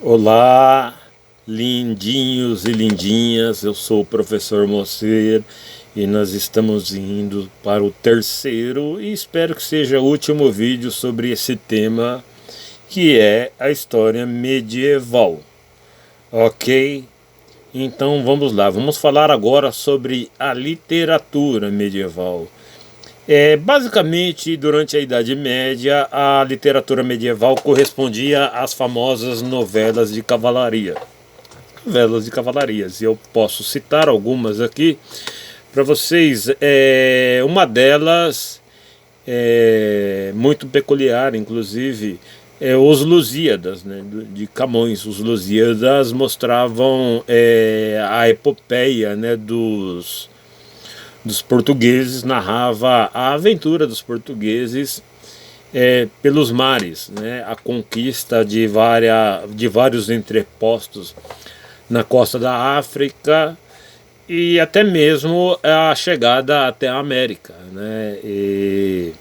Olá, lindinhos e lindinhas, eu sou o professor Mocer e nós estamos indo para o terceiro e espero que seja o último vídeo sobre esse tema, que é a história medieval, ok? Então vamos lá, vamos falar agora sobre a literatura medieval. Basicamente, durante a Idade Média, a literatura medieval correspondia às famosas novelas de cavalaria. Novelas de cavalarias. E eu posso citar algumas aqui para vocês. Uma delas muito peculiar, inclusive, os Lusíadas, né, de Camões. Os Lusíadas mostravam a epopeia, né, dos portugueses, narrava a aventura dos portugueses pelos mares, né, a conquista de vários entrepostos na costa da África e até mesmo a chegada até a América, né, e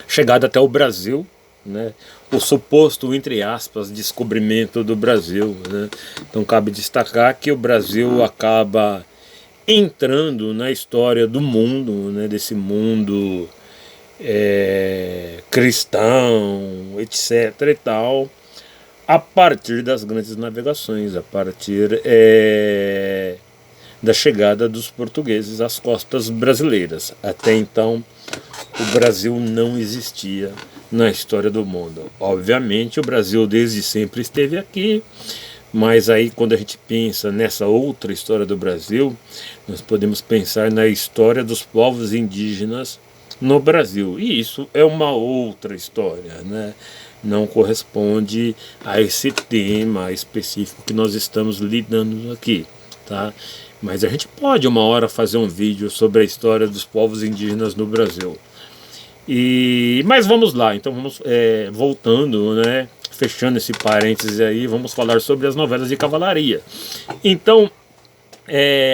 chegada até o Brasil, né, o suposto, entre aspas, descobrimento do Brasil, né. Então cabe destacar que o Brasil acaba entrando na história do mundo, né, desse mundo cristão, etc. e tal, a partir das grandes navegações, a partir da chegada dos portugueses às costas brasileiras. Até então, o Brasil não existia na história do mundo. Obviamente, o Brasil desde sempre esteve aqui, mas aí quando a gente pensa nessa outra história do Brasil, nós podemos pensar na história dos povos indígenas no Brasil. E isso é uma outra história, né? Não corresponde a esse tema específico que nós estamos lidando aqui, tá? Mas a gente pode uma hora fazer um vídeo sobre a história dos povos indígenas no Brasil. Mas vamos lá, então vamos voltando, né? Fechando esse parênteses aí, vamos falar sobre as novelas de cavalaria. Então,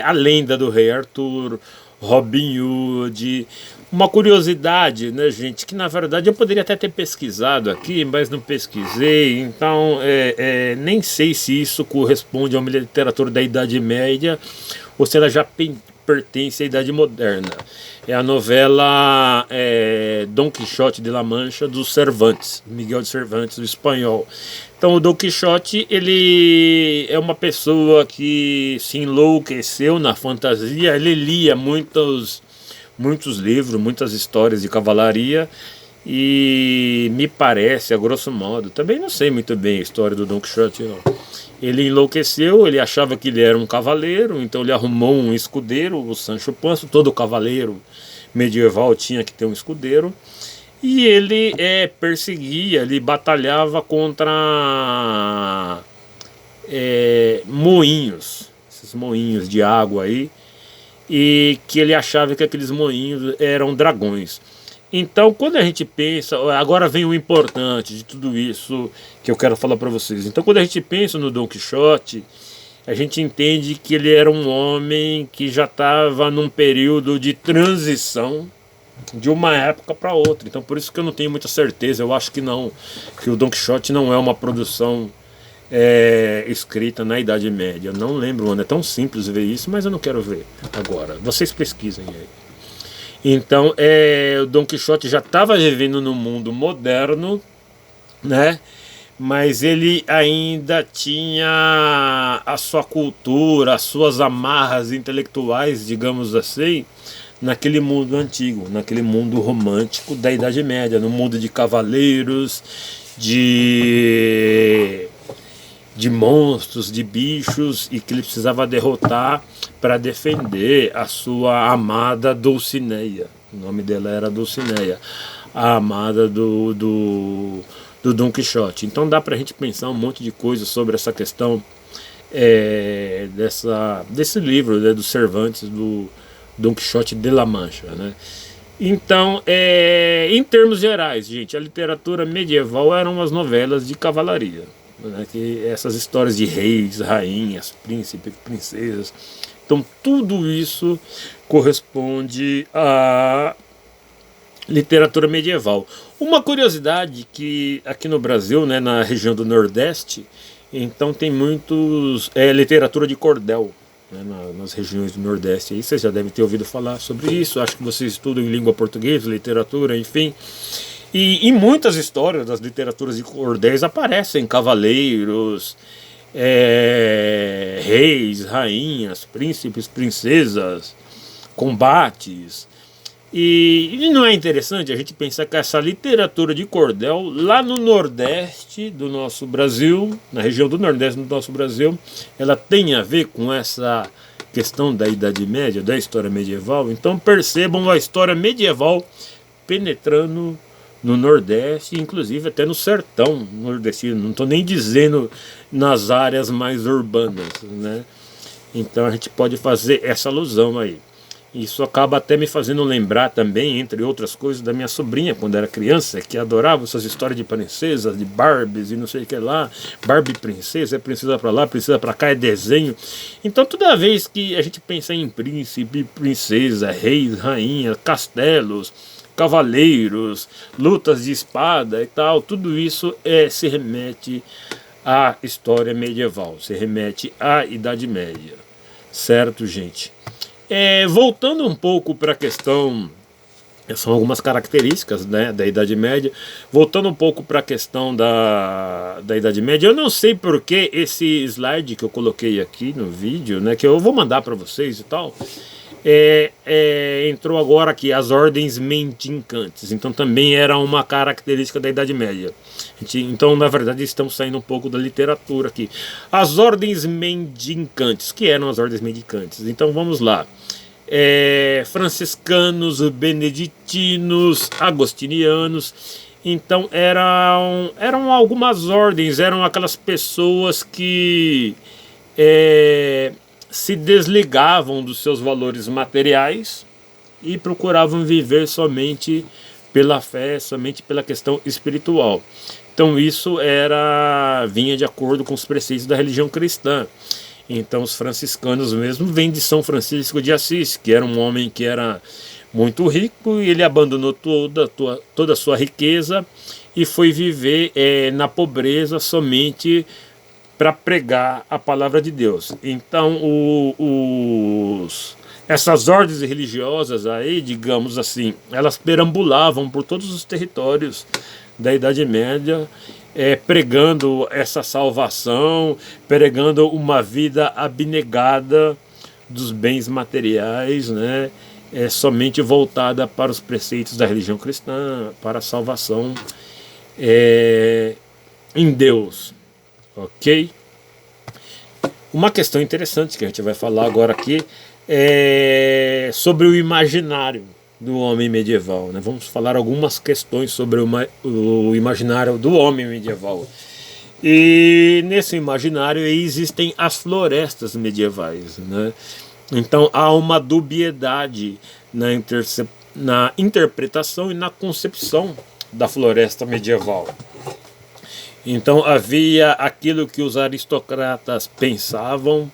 a lenda do Rei Arthur, Robin Hood, uma curiosidade, né, gente, que na verdade eu poderia até ter pesquisado aqui, mas não pesquisei, então nem sei se isso corresponde a uma literatura da Idade Média ou se ela já pertence à Idade Moderna. É a novela Dom Quixote de La Mancha, dos Cervantes, Miguel de Cervantes, o espanhol. Então o Dom Quixote, ele é uma pessoa que se enlouqueceu na fantasia, ele lia muitos livros, muitas histórias de cavalaria, e me parece, a grosso modo, também não sei muito bem a história do Dom Quixote, não. Ele enlouqueceu, ele achava que ele era um cavaleiro, então ele arrumou um escudeiro, o Sancho Panza. Todo cavaleiro medieval tinha que ter um escudeiro, e ele perseguia, ele batalhava contra moinhos, esses moinhos de água aí, e que ele achava que aqueles moinhos eram dragões. Então, quando a gente pensa, agora vem o importante de tudo isso que eu quero falar para vocês. Então, quando a gente pensa no Dom Quixote, a gente entende que ele era um homem que já estava num período de transição de uma época para outra. Então, por isso que eu não tenho muita certeza. Eu acho que não, que o Dom Quixote não é uma produção escrita na Idade Média. Eu não lembro, mano, é tão simples ver isso, mas eu não quero ver agora. Vocês pesquisem aí. Então, o Dom Quixote já estava vivendo no mundo moderno, né? Mas ele ainda tinha a sua cultura, as suas amarras intelectuais, digamos assim, naquele mundo antigo, naquele mundo romântico da Idade Média, no mundo de cavaleiros, de monstros, de bichos, e que ele precisava derrotar para defender a sua amada Dulcinea. O nome dela era Dulcinea, a amada do Dom Quixote. Então dá para a gente pensar um monte de coisa sobre essa questão desse livro, né, do Cervantes, do Dom Quixote de La Mancha, né? Então, em termos gerais, gente, a literatura medieval eram as novelas de cavalaria, né, que essas histórias de reis, rainhas, príncipes, princesas. Então tudo isso corresponde a literatura medieval. Uma curiosidade que aqui no Brasil, né, na região do Nordeste, então tem muitos literatura de cordel, né, nas regiões do Nordeste. Aí vocês já devem ter ouvido falar sobre isso. Acho que vocês estudam em língua portuguesa, literatura, enfim. E em muitas histórias das literaturas de cordéis aparecem cavaleiros, reis, rainhas, príncipes, princesas, combates. E não é interessante a gente pensar que essa literatura de cordel, lá no Nordeste do nosso Brasil, na região do Nordeste do nosso Brasil, ela tem a ver com essa questão da Idade Média, da história medieval. Então percebam a história medieval penetrando no Nordeste, inclusive até no sertão nordestino. Não estou nem dizendo nas áreas mais urbanas, né? Então a gente pode fazer essa alusão aí. Isso acaba até me fazendo lembrar também, entre outras coisas, da minha sobrinha quando era criança, que adorava essas histórias de princesas, de Barbies e não sei o que lá. Barbie princesa, é princesa pra lá, princesa pra cá, é desenho. Então toda vez que a gente pensa em príncipe, princesa, reis, rainha, castelos, cavaleiros, lutas de espada e tal, tudo isso se remete à história medieval, se remete à Idade Média. Certo, gente? Voltando um pouco para a questão, são algumas características, né, da Idade Média. Voltando um pouco para a questão da Idade Média, eu não sei porque esse slide que eu coloquei aqui no vídeo, né, que eu vou mandar para vocês e tal, entrou agora aqui as ordens mendicantes. Então também era uma característica da Idade Média. Então, na verdade, estamos saindo um pouco da literatura aqui. As ordens mendicantes. Que eram as ordens mendicantes? Então vamos lá. Franciscanos, beneditinos, agostinianos. Então eram algumas ordens, eram aquelas pessoas que se desligavam dos seus valores materiais e procuravam viver somente pela fé, somente pela questão espiritual. Então isso vinha de acordo com os preceitos da religião cristã. Então os franciscanos mesmo vêm de São Francisco de Assis, que era um homem que era muito rico, e ele abandonou toda a sua riqueza e foi viver na pobreza somente para pregar a palavra de Deus. Então essas ordens religiosas aí, digamos assim, elas perambulavam por todos os territórios da Idade Média, pregando essa salvação, pregando uma vida abnegada dos bens materiais, né, somente voltada para os preceitos da religião cristã, para a salvação em Deus. Ok? Uma questão interessante que a gente vai falar agora aqui é sobre o imaginário do homem medieval, né? Vamos falar algumas questões sobre o imaginário do homem medieval. E nesse imaginário aí existem as florestas medievais, né? Então há uma dubiedade na interpretação e na concepção da floresta medieval. Então havia aquilo que os aristocratas pensavam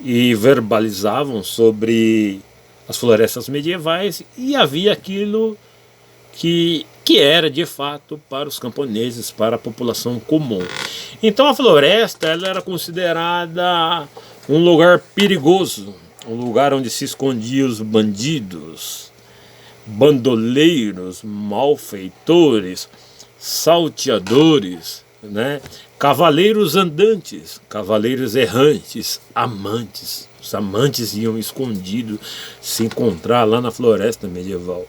e verbalizavam sobre as florestas medievais, e havia aquilo que era de fato para os camponeses, para a população comum. Então a floresta ela era considerada um lugar perigoso, um lugar onde se escondiam os bandidos, bandoleiros, malfeitores, salteadores, né? Cavaleiros andantes, cavaleiros errantes, amantes. Os amantes iam escondidos se encontrar lá na floresta medieval.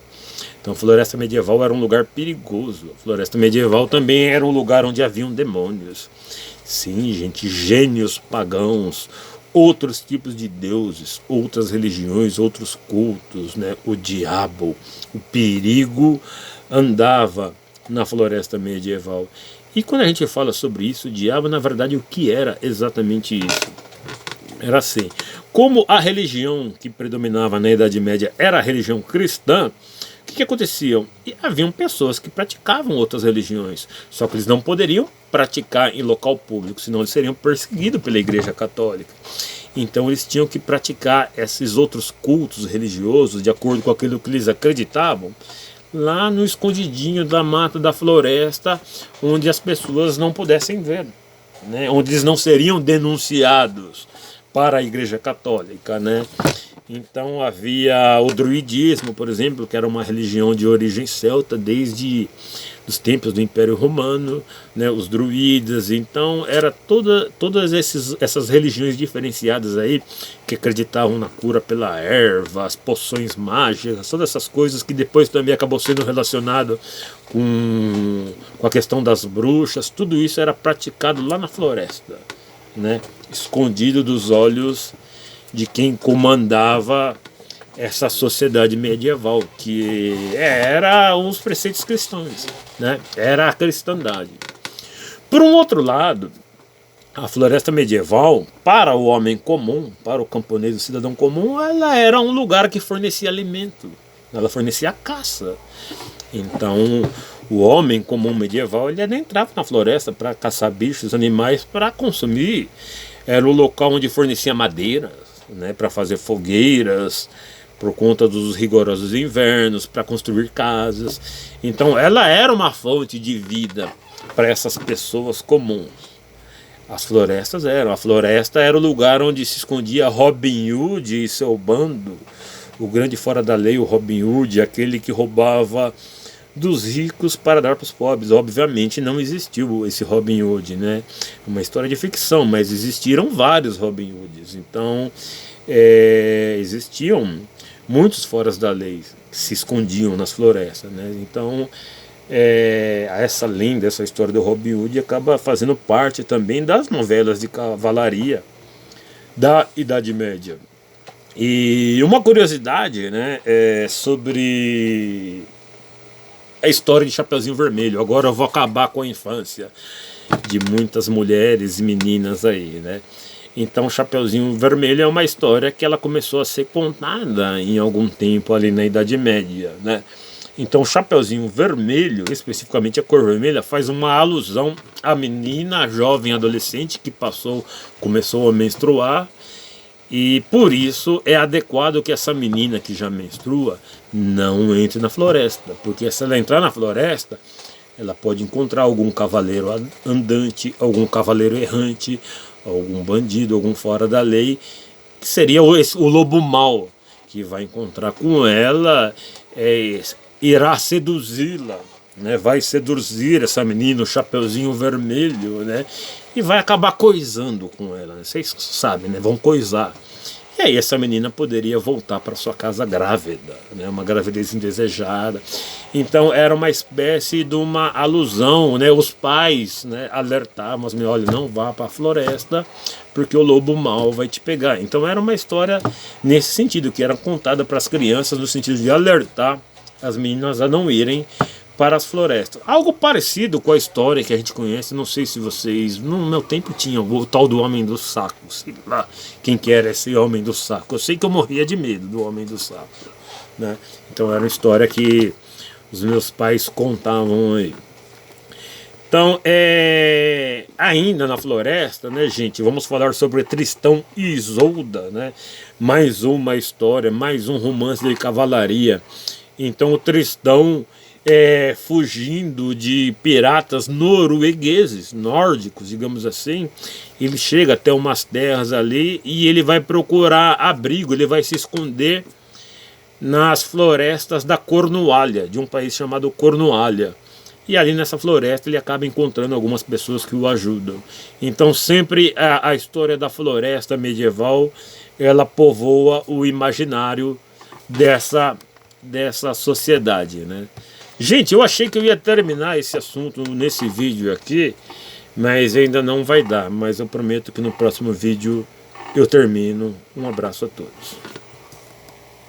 Então a floresta medieval era um lugar perigoso. A floresta medieval também era um lugar onde haviam demônios. Sim, gente, gênios pagãos, outros tipos de deuses, outras religiões, outros cultos, né? O diabo, o perigo andava na floresta medieval. E quando a gente fala sobre isso, o diabo, na verdade, o que era exatamente isso? Era assim, como a religião que predominava na Idade Média era a religião cristã, o que acontecia? E haviam pessoas que praticavam outras religiões, só que eles não poderiam praticar em local público, senão eles seriam perseguidos pela Igreja Católica. Então eles tinham que praticar esses outros cultos religiosos, de acordo com aquilo que eles acreditavam, lá no escondidinho da mata da floresta, onde as pessoas não pudessem ver, né? Onde eles não seriam denunciados para a Igreja Católica, né? Então havia o druidismo, por exemplo, que era uma religião de origem celta desde os tempos do Império Romano, né, os druidas. Então era todas essas religiões diferenciadas aí que acreditavam na cura pela erva, as poções mágicas, todas essas coisas que depois também acabou sendo relacionado com a questão das bruxas. Tudo isso era praticado lá na floresta, né, escondido dos olhos de quem comandava essa sociedade medieval, que era os preceitos cristãos, né? Era a cristandade. Por um outro lado, a floresta medieval, para o homem comum, para o camponês, o cidadão comum, ela era um lugar que fornecia alimento, ela fornecia caça. Então, o homem comum medieval, ele adentrava na floresta para caçar bichos, animais, para consumir. Era o local onde fornecia madeira, né, para fazer fogueiras, por conta dos rigorosos invernos, para construir casas. Então ela era uma fonte de vida para essas pessoas comuns. As florestas eram. A floresta era o lugar onde se escondia Robin Hood e seu bando, o grande fora da lei, o Robin Hood, aquele que roubava dos ricos para dar para os pobres. Obviamente não existiu esse Robin Hood, né? Uma história de ficção, mas existiram vários Robin Hoods. Então existiam muitos foras da lei que se escondiam nas florestas, né? Então essa lenda, essa história do Robin Hood acaba fazendo parte também das novelas de cavalaria da Idade Média. E uma curiosidade, né, sobre a história de Chapeuzinho Vermelho. Agora eu vou acabar com a infância de muitas mulheres e meninas aí, né? Então Chapeuzinho Vermelho é uma história que ela começou a ser contada em algum tempo ali na Idade Média, né? Então Chapeuzinho Vermelho, especificamente a cor vermelha, faz uma alusão à menina, jovem, adolescente que começou a menstruar. E por isso é adequado que essa menina que já menstrua não entre na floresta, porque se ela entrar na floresta, ela pode encontrar algum cavaleiro andante, algum cavaleiro errante, algum bandido, algum fora da lei, que seria o lobo mau, que vai encontrar com ela, irá seduzi-la, né? Vai seduzir essa menina, o Chapeuzinho Vermelho, né? E vai acabar coisando com ela, né? Vocês sabem, né? Vão coisar. E aí essa menina poderia voltar para sua casa grávida, né? Uma gravidez indesejada. Então era uma espécie de uma alusão, né? Os pais, né, alertavam, mas olha, não vá para a floresta, porque o lobo mau vai te pegar. Então era uma história nesse sentido, que era contada para as crianças, no sentido de alertar as meninas a não irem para as florestas. Algo parecido com a história que a gente conhece, não sei se vocês, no meu tempo tinha o tal do Homem do Saco, sei lá quem que era esse Homem do Saco. Eu sei que eu morria de medo do Homem do Saco, né? Então era uma história que os meus pais contavam aí. Então, ainda na floresta, né, gente, vamos falar sobre Tristão e Isolda, né? Mais uma história, mais um romance de cavalaria. Então o Tristão, fugindo de piratas noruegueses, nórdicos, digamos assim, ele chega até umas terras ali e ele vai procurar abrigo, ele vai se esconder nas florestas da Cornualha, de um país chamado Cornualha. E ali nessa floresta ele acaba encontrando algumas pessoas que o ajudam. Então sempre a história da floresta medieval, ela povoa o imaginário dessa sociedade, né? Gente, eu achei que eu ia terminar esse assunto nesse vídeo aqui, mas ainda não vai dar. Mas eu prometo que no próximo vídeo eu termino. Um abraço a todos.